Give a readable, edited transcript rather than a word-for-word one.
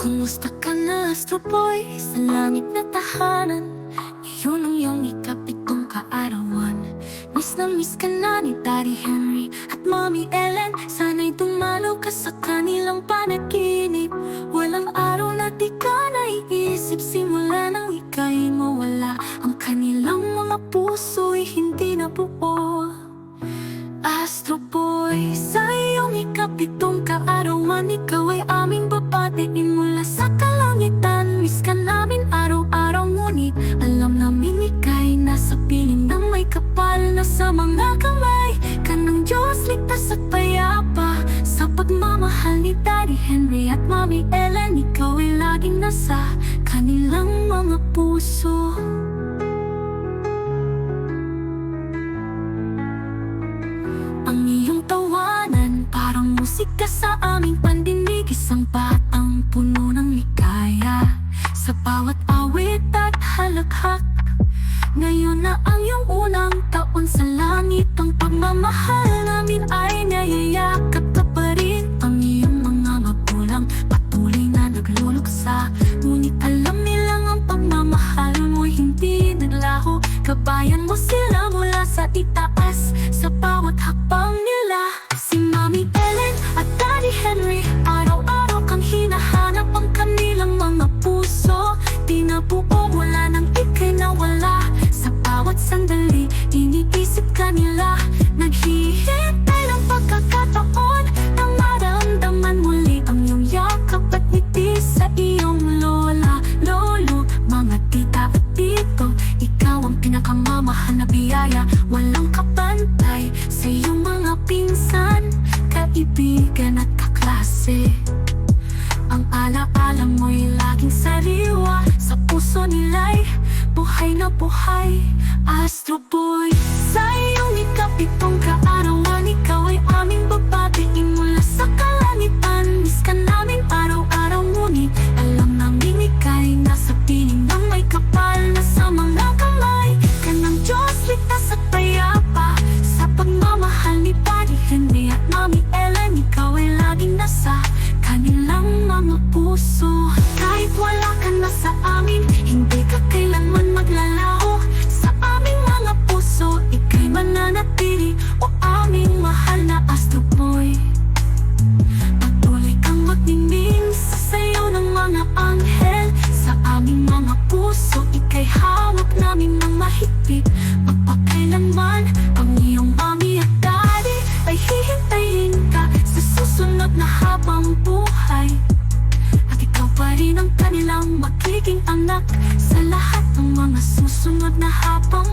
Kumusta ka na, Astro Boy? Sa langit na tahanan, ngayon ang iyong ikapitong kaarawan. Miss ka na ni Daddy Henry at Mommy Ellen. Sana'y dumalaw ka sa kanilang panaginip. Walang araw na di ka naiisip, simula nang ika'y mawala. Ang kanilang mga puso'y hindi nabuo. Astro Boy, sa iyong ikapitong kaarawan, ikaw ay aming babatiin mula sa kalangitan. Miss ka namin araw-araw, ngunit alam namin ika'y nasa piling ng may kapal na sa mga kamay ka ng Diyos, ligtas at payapa. Sa pagmamahal ni Daddy Henry at Mommy Ellen, ikaw ay laging nasa kanilang mga puso. Ang iyong tawanan, parang musika sa aming pandinig. Isang batang puno ng ligaya sa bawat awit at halakhak. Ngayon na ang iyong unang taon sa langit, ang pagmamahal namin ay nayayakap ka pa rin. Ang iyong mga magulang patuloy na nagluluksa, ngunit alam nilang ang pagmamahal mo hindi naglaho. Kabayan mo sila mula sa itaas, sa bawat hakbang nila. Si Mommy Ellen at Daddy Henry, araw-araw kang hinahanap. Ang kanilang mga puso di nabuo mula nang ika'y nawala. Sa bawat sandali, iniisip ka nila. Naghihintay ng pagkakataon nang maramdaman muli ang iyong yakap at ngiti sa iyong lola, lolo, mga tita at tito. Ikaw ang pinakamamahal na biyaya, walang kapantay sa iyong mga pinsan, kaibigan at kaklase. Ang alaala mo'y laging sariwa, sa puso nila'y buhay na buhay. Astro Boy, sa iyong ikapitong kaarawan, ikaw ay aming babatiin mula sa kalangitan. Miss ka namin araw-araw, ngunit alam namin ika'y nasa piling ng may kapal na sa mga kamay ka ng Diyos, ligtas at payapa. Sa pagmamahal ni Daddy Henry at Mommy Ellen, ikaw ay laging nasa kanilang mga puso. Kahit wala ka na sa amin, hindi ka kailanman maglalaho. Sa aming mga puso, ika'y mananatili, o aming mahal na Astro Boy. Patuloy kang magnining sa sayo ng mga anghel. Sa aming mga puso, ika'y hawak namin ng mahigpit. Magpakailanman ang iyong mommy at daddy ay hihintayin ka sa susunod na habang buhay. At ikaw pa rin ang kanilang magiging anak sa lahat ng mga susunod na habang